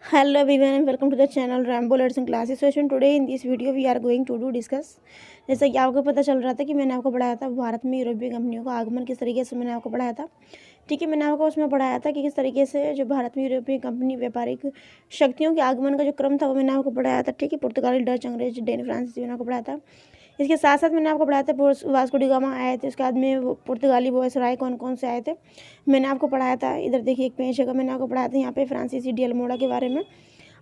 Hello everyone and welcome to the channel Rambo Learning Classes session. Today in this video we are going to do discuss जैसा कि आपको पता चल रहा था कि मैंने आपको पढ़ाया था भारत में यूरोपीय कंपनियों का आगमन किस तरीके से मैंने आपको पढ़ाया था। ठीक है, मैंने आपको उसमें पढ़ाया था कि किस तरीके से जो भारत में यूरोपीय कंपनी व्यापारिक शक्तियों के आगमन का जो क्रम था वो मैंने आपको पढ़ाया था। ठीक है, पुर्तगाली, डच, अंग्रेज, डेन, फ्रांसीसी मैंने आपको पढ़ाया था। इसके साथ साथ मैंने आपको पढ़ाया था वास्को डी गामा आए थे, उसके बाद में पुर्तगाली वॉयसराय कौन कौन से आए थे मैंने आपको पढ़ाया था। इधर देखिए एक पेज है, मैंने आपको पढ़ाया था यहाँ पे फ्रांसीसी डी अल्मोड़ा के बारे में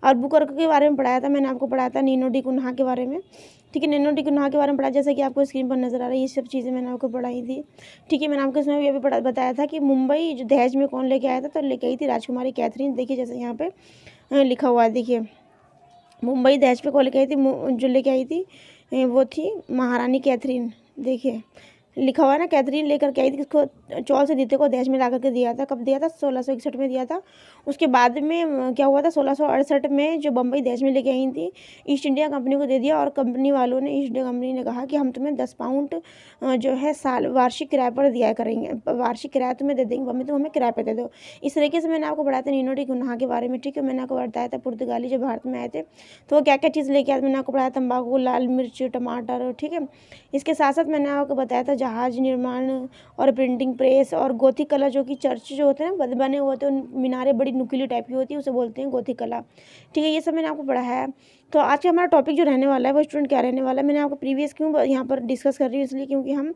और बुकर्क के बारे में पढ़ाया था। मैंने आपको पढ़ाया था नीनो डी कुन्हा के बारे में। ठीक है, नीनो डी कुन्हा के बारे में पढ़ा, जैसे कि आपको स्क्रीन पर नजर आ रहा है, ये सब चीज़ें मैंने आपको पढ़ाई थी। ठीक है, मैंने आपको इसमें ये भी बताया था कि मुंबई जो दहेज में कौन लेके आया था, तो लेके आई थी राजकुमारी कैथरीन। देखिए जैसे यहाँ पे लिखा हुआ है, देखिए मुंबई दहेज पे कौन लेके आई थी, जो लेके आई थी वो थी महारानी कैथरीन। देखिए लिखा हुआ है ना, कैथरीन लेकर के आई थी किसको, चौल से द्वितीय को दहेज में ला करके दिया था। कब दिया था? 1661 में दिया था। उसके बाद में क्या हुआ था, 1668 में जो बम्बई दहेज में लेके आई थी ईस्ट इंडिया कंपनी को दे दिया, और कंपनी वालों ने, ईस्ट इंडिया कंपनी ने कहा कि हम तुम्हें 10 पाउंड जो है साल वार्षिक किराए पर दिया करेंगे, वार्षिक किराया तुम्हें दे देंगे, बम्बई तुम हमें किराए पर दे दो। इस तरीके से मैंने आपको बताया था नीनो डी कुन्हा के बारे में। ठीक है, मैंने आपको बताया था पुर्तगाली जो भारत में आए थे तो वो क्या क्या चीज़ लेके आए, मैंने आपको बताया तंबाकू, लाल मिर्च, टमाटर। ठीक है, इसके साथ साथ मैंने आपको बताया था जहाज निर्माण और प्रिंटिंग प्रेस और गोथिक कला, जो कि चर्च जो होते हैं ना बने हुए होते हैं, मीनारें बड़ी नुकीली टाइप की होती है, उसे बोलते हैं गोथिक कला। ठीक है, ये सब मैंने आपको पढ़ाया है। तो आज का हमारा टॉपिक जो रहने वाला है वो स्टूडेंट क्या रहने वाला है, मैंने आपको प्रीवियस क्यों यहाँ पर डिस्कस कर रही हूँ, इसलिए क्योंकि हम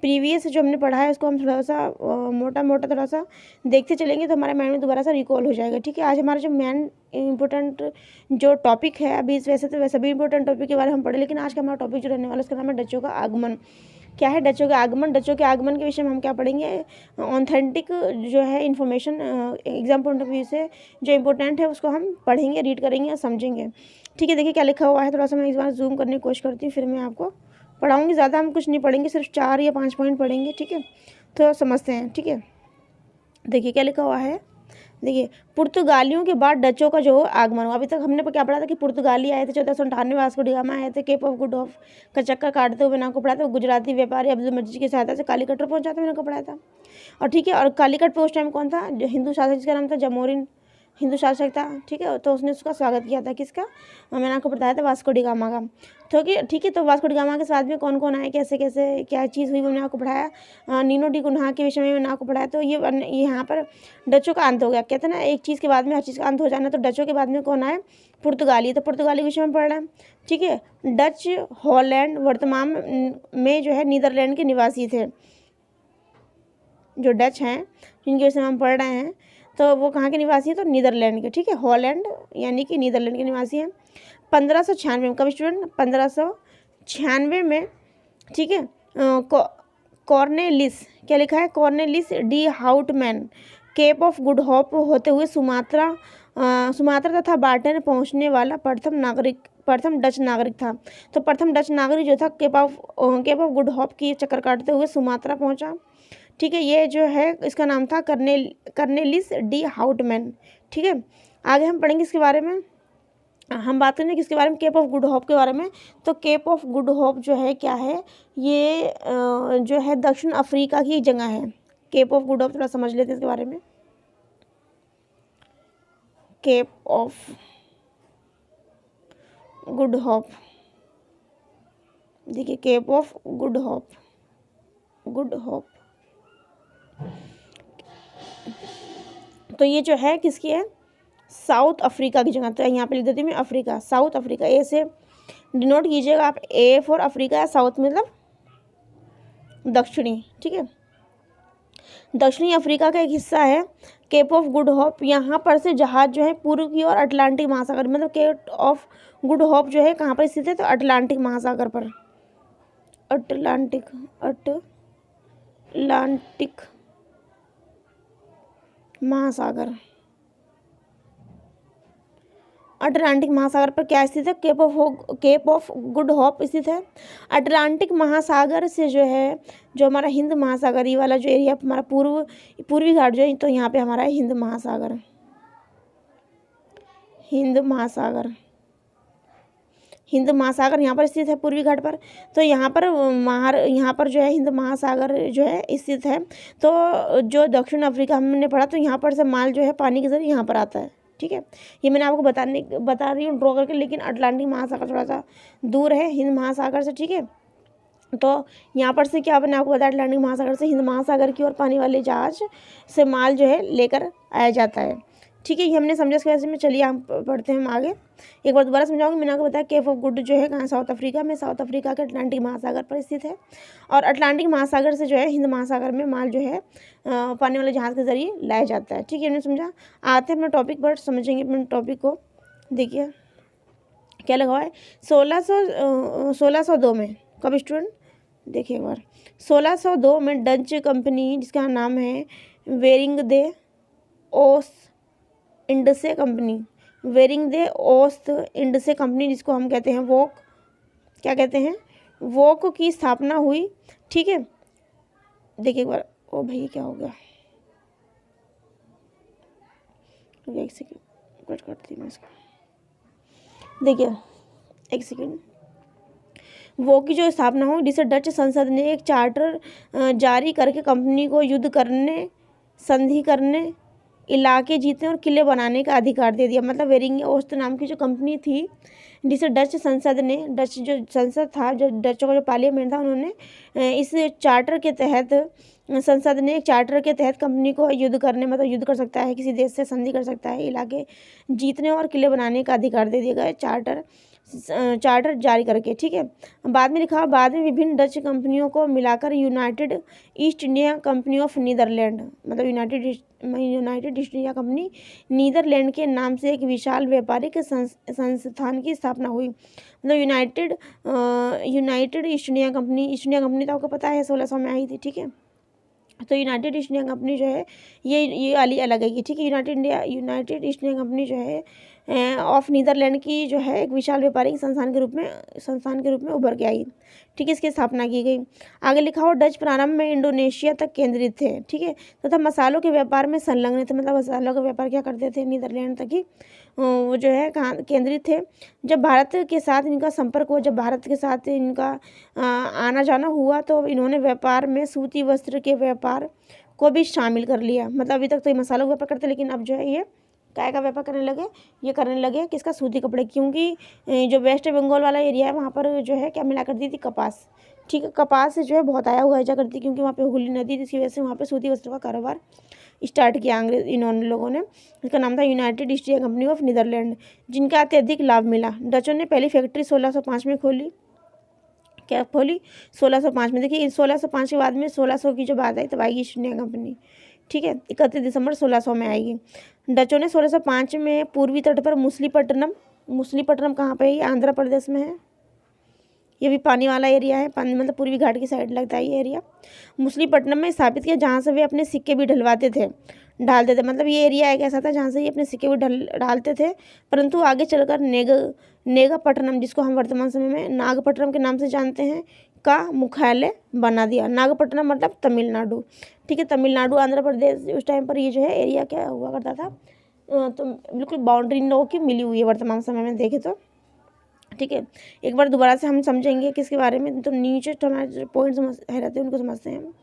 प्रीवियस जो हमने पढ़ा है उसको हम थोड़ा सा मोटा मोटा थोड़ा सा देखते चलेंगे तो हमारे माइंड में दोबारा सा रिकॉल हो जाएगा। ठीक है, आज हमारा जो मेन इम्पोर्टेंट जो टॉपिक है, अभी वैसे तो सभी इंपॉर्टेंट टॉपिक के बारे में हम पढ़े, लेकिन आज का हमारा टॉपिक जो रहने वाला है उसका नाम है डचों का आगमन। क्या है डचों के आगमन? डचों के आगमन के विषय में हम क्या पढ़ेंगे, ऑथेंटिक जो है information exam point of view से जो इम्पोर्टेंट है उसको हम पढ़ेंगे, रीड करेंगे और समझेंगे। ठीक है, देखिए क्या लिखा हुआ है, थोड़ा सा मैं इस बार जूम करने की कोशिश करती हूँ, फिर मैं आपको पढ़ाऊँगी। ज़्यादा हम कुछ नहीं पढ़ेंगे, सिर्फ 4 या 5 पॉइंट पढ़ेंगे। ठीक है, तो समझते हैं। ठीक है, देखिए क्या लिखा हुआ है, देखिए पुर्तगालियों के बाद डचों का जो आगमन हुआ। अभी तक हमने क्या पढ़ा था कि पुर्तगाली आए थे 1498, वास्को डी गामा आए थे, केप ऑफ गुड होप का चक्कर काटते हुए मैंने आपको पढ़ा था। गुजराती व्यापारी अब्दुल मजीद की सहायता से कालीकट पर पहुंचा था, मैंने आपको पढ़ाया था। और ठीक है, और कालीकट पर उस टाइम कौन था, जो हिंदू शासक जिसका नाम था जमोरिन, हिंदू शासक था। ठीक है, तो उसने उसका स्वागत किया था, किसका, मैंने आपको बताया था वास्को डी गामा का। तो ठीक है, तो वास्को डी गामा के साथ में कौन कौन आए, कैसे कैसे क्या चीज़ हुई, मैंने आपको पढ़ाया। नीनो डी कुन्हा के विषय में मैंने आपको पढ़ाया। तो ये यहाँ पर डचों का अंत हो गया। कहते हैं ना, एक चीज़ के बाद में हर चीज़ का अंत हो जाना, तो डचों के बाद में कौन आए, पुर्तगाली। तो पुर्तगाली के विषय में पढ़ रहे हैं। ठीक है, डच हॉलैंड वर्तमान में जो है नीदरलैंड के निवासी थे। जो डच हैं जिनके विषय में हम पढ़ रहे हैं तो वो कहाँ के निवासी हैं, तो नीदरलैंड के। ठीक है, हॉलैंड यानी कि नीदरलैंड के निवासी हैं। 1596 में, कब स्टूडेंट, 1596 में। ठीक है, कॉर्नेलिस, क्या लिखा है, Cornelis de Houtman Cape of Good Hope होते हुए सुमात्रा तथा बाल्टन पहुंचने वाला प्रथम डच नागरिक था। तो प्रथम डच नागरिक जो था केप ऑफ गुड होप की चक्कर काटते हुए सुमात्रा पहुंचा। ठीक है, ये जो है इसका नाम था कर्नेलिस डी हाउटमैन। ठीक है, आगे हम पढ़ेंगे इसके बारे में, हम बात करेंगे किसके बारे में, केप ऑफ गुड होप के बारे में। तो केप ऑफ गुड होप जो है क्या है, ये जो है दक्षिण अफ्रीका की एक जगह है। केप ऑफ गुड होप थोड़ा समझ लेते हैं इसके बारे में। केप ऑफ गुड होप, देखिए Cape of Good Hope, Good Hope, तो ये जो है किसकी है, साउथ अफ्रीका की जगह। तो यहाँ पे लिख देती हूँ मैं अफ्रीका, साउथ अफ्रीका। ए से डिनोट कीजिएगा आप, ए फॉर अफ्रीका, साउथ मतलब दक्षिणी। ठीक है, दक्षिणी अफ्रीका का एक हिस्सा है केप ऑफ गुड होप। यहाँ पर से जहाज जो है पूर्व की ओर अटलांटिक महासागर, मतलब केप ऑफ गुड होप जो है कहाँ पर स्थित है, तो अटलांटिक महासागर पर, अटलांटिक महासागर, अटलांटिक महासागर पर क्या स्थित है, केप ऑफ गुड होप स्थित है। अटलांटिक महासागर से जो है, जो हमारा हिंद महासागर, ये वाला जो एरिया हमारा पूर्वी घाट जो है, तो यहाँ पे हमारा है हिंद महासागर, हिंद महासागर यहाँ पर स्थित है पूर्वी घाट पर। तो यहाँ पर जो है हिंद महासागर जो है स्थित है। तो जो दक्षिण अफ्रीका हमने पढ़ा, तो यहाँ पर से माल जो है पानी के जरिए यहाँ पर आता है। ठीक है। ये मैंने आपको बता रही हूँ ड्रॉ करके, लेकिन अटलांटिक महासागर थोड़ा सा दूर है हिंद महासागर से, ठीक है। तो यहाँ पर से क्या मैंने आपको बताया, अटलांटिक महासागर से हिंद महासागर की ओर पानी वाले जहाज से माल जो है लेकर आया जाता है, ठीक है। ये हमने समझा इसके वजह में। चलिए हम पढ़ते हैं हम आगे। एक बार दोबारा समझाऊंगी। मैंने आपको बताया केप ऑफ गुड जो है कहाँ, साउथ अफ्रीका में, साउथ अफ्रीका के अटलांटिक महासागर पर स्थित है। और अटलांटिक महासागर से जो है हिंद महासागर में माल जो है पानी वाले जहाज़ के जरिए लाया जाता है, ठीक है। हमने समझा। आते हैं अपने टॉपिक पर, समझेंगे अपने टॉपिक को। देखिए क्या लगा हुआ है, 1602 में, कब स्टूडेंट देखिए एक बार, 1602 में डच कंपनी जिसका नाम है वेरिंग दे ओस्ट इंडसे कंपनी, वेरिंग दे ओस्ट इंडसे कंपनी, जिसको हम कहते हैं वोक, क्या कहते हैं, वोक की स्थापना हुई, ठीक है। देखिए एक बार, ओ भैया क्या हो गया, एक सेकेंड कट करती मैं इसको। देखिए एक सेकेंड, वो की जो स्थापना हुई, जिसे डच संसद ने एक चार्टर जारी करके कंपनी को युद्ध करने, संधि करने, इलाके जीतने और किले बनाने का अधिकार दे दिया। मतलब वेरिंग ओस्ट नाम की जो कंपनी थी, जिसे डच संसद ने, डच जो संसद था, जो डचों का जो पार्लियामेंट था, उन्होंने इस चार्टर के तहत, संसद ने एक चार्टर के तहत कंपनी को युद्ध करने, मतलब युद्ध कर सकता है, किसी देश से संधि कर सकता है, इलाके जीतने और किले बनाने का अधिकार दे दिया गया चार्टर जारी करके, ठीक है। बाद में लिखा, बाद में विभिन्न डच कंपनियों को मिलाकर United East India Company of Netherlands, मतलब United East India Company Netherlands के नाम से एक विशाल व्यापारिक संस्थान की स्थापना हुई। मतलब यूनाइटेड ईस्ट इंडिया कंपनी तो आपको पता है 1600 में आई थी, ठीक है। तो यूनाइटेड ईस्ट इंडिया कंपनी जो है ये वाली अलग है, ठीक है। यूनाइटेड ईस्ट इंडिया कंपनी जो है ऑफ नीदरलैंड की जो है एक विशाल व्यापारिक संस्थान के रूप में उभर के आई, ठीक है। इसकी स्थापना की गई। आगे लिखा हो, डच प्रारंभ में इंडोनेशिया तक केंद्रित थे, ठीक है, तथा मसालों के व्यापार में संलग्न थे। मतलब मसालों का व्यापार क्या करते थे, नीदरलैंड तक ही वो जो है कहाँ केंद्रित थे। जब भारत के साथ इनका संपर्क हुआ, जब भारत के साथ इनका आना जाना हुआ, तो इन्होंने व्यापार में सूती वस्त्र के व्यापार को भी शामिल कर लिया। मतलब अभी तक तो ये मसालों का व्यापार करते, लेकिन अब जो है ये काय का व्यापार करने लगे, किसका, सूती कपड़े। क्योंकि जो वेस्ट बंगाल वाला एरिया है, वहाँ पर जो है क्या मिला करती थी, कपास, ठीक है। कपास से जो है बहुत आया हुआ जा करती, क्योंकि वहाँ पे हुगली नदी, जिसकी वजह से वहाँ पे सूती वस्त्रों का कारोबार स्टार्ट किया इन्होंने लोगों ने। इसका नाम था United East India Company of Netherland, जिनका अत्यधिक लाभ मिला। डचों ने पहली फैक्ट्री 1605 में खोली, क्या खोली, 1605 में। देखिए 1605 के बाद में 1600 की जो बात आई तब आएगी ईस्ट इंडिया कंपनी, ठीक है। 31 दिसंबर 1600 में आएगी। डचों ने 1605 में पूर्वी तट पर मुसलीपट्टनम कहाँ पे है, ये आंध्र प्रदेश में है। ये भी पानी वाला एरिया है, पानी मतलब पूर्वी घाट की साइड लगता है ये एरिया। मुसलीपट्टनम में स्थापित किया, जहाँ से वे अपने सिक्के भी डालते थे। मतलब ये एरिया एक ऐसा था जहाँ से ये अपने सिक्के भी डालते थे। परंतु आगे चलकर नेगापट्टनम, जिसको हम वर्तमान समय में नागपट्टनम के नाम से जानते हैं, का मुख्यालय बना दिया। नागपट्टनम मतलब तमिलनाडु, ठीक है। तमिलनाडु आंध्र प्रदेश उस टाइम पर ये जो है एरिया क्या हुआ करता था, तो बिल्कुल बाउंड्री इन लोगों की मिली हुई है वर्तमान समय में देखें तो, ठीक है। एक बार दोबारा से हम समझेंगे किसके बारे में, तो नीचे तो हमारे पॉइंट रहते हैं उनको समझते हैं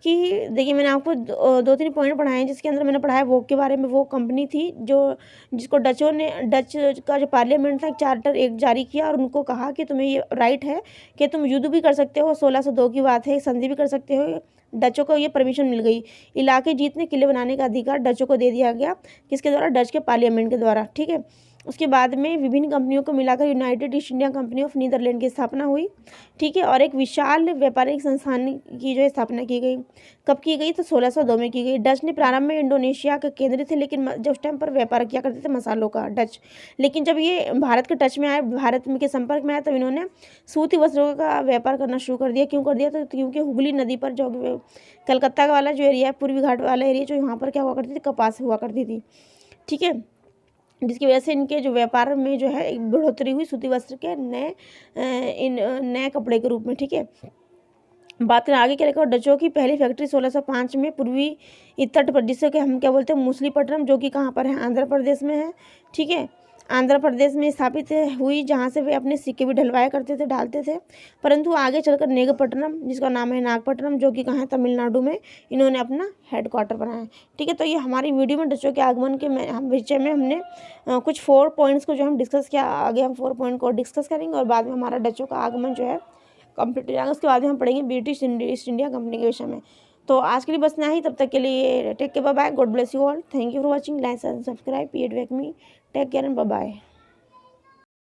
कि देखिए मैंने आपको 2-3 पॉइंट पढ़ाए हैं, जिसके अंदर मैंने पढ़ाया वोक के बारे में। वो कंपनी थी जिसको डच का जो पार्लियामेंट था एक चार्टर एक जारी किया, और उनको कहा कि तुम्हें ये राइट है कि तुम युद्ध भी कर सकते हो, 1602 की बात है, संधि भी कर सकते हो। डचों को ये परमिशन मिल गई। इलाके जीतने, किले बनाने का अधिकार डचों को दे दिया गया, किसके द्वारा, डच के पार्लियामेंट के द्वारा, ठीक है। उसके बाद में विभिन्न कंपनियों को मिलाकर United East India Company of Netherland की स्थापना हुई, ठीक है। और एक विशाल व्यापारिक संस्थान की जो स्थापना की गई, कब की गई, तो 1602 में की गई। डच ने प्रारंभ में इंडोनेशिया के केंद्र थे, लेकिन जब उस टाइम पर व्यापार किया करते थे मसालों का डच, लेकिन जब ये भारत के टच में आए, भारत के संपर्क में आए, तब इन्होंने सूती वस्त्रों का व्यापार करना शुरू कर दिया। क्यों कर दिया, तो क्योंकि हुगली नदी पर जो कलकत्ता का वाला जो एरिया है, पूर्वी घाट वाला एरिया, जो यहाँ पर क्या हुआ करती थी, कपास हुआ करती थी, ठीक है। जिसकी वजह से इनके जो व्यापार में जो है एक बढ़ोतरी हुई सूती वस्त्र के नए कपड़े के रूप में, ठीक है। बात करें आगे क्या लिखा, डचों की पहली फैक्ट्री 1605 में पूर्वी तट पर, जिसे कि हम क्या बोलते हैं, मुसलीपट्टनम, जो कि कहाँ पर है, आंध्र प्रदेश में है, ठीक है। आंध्र प्रदेश में स्थापित हुई, जहाँ से वे अपने सिक्के भी डलवाया करते थे, डालते थे। परंतु आगे चलकर नेगपट्टनम, जिसका नाम है नागपट्टनम, जो कि कहाँ है, तमिलनाडु में, इन्होंने अपना हेडक्वार्टर बनाया। ठीक है, तो ये हमारी वीडियो में डचों के आगमन के विषय में हमने कुछ 4 पॉइंट्स को जो हम डिस्कस किया। आगे हम 4 पॉइंट को डिस्कस करेंगे और बाद में हमारा डचों का आगमन जो है कंप्लीट हो जाएगा। उसके बाद में हम पढ़ेंगे ब्रिटिश ईस्ट इंडिया कंपनी के विषय में। तो आज के लिए बस इतना ही। तब तक के लिए take care, bye bye, God bless you all, thank you for watching, like and subscribe, पीएड वेक मी, take care and bye bye.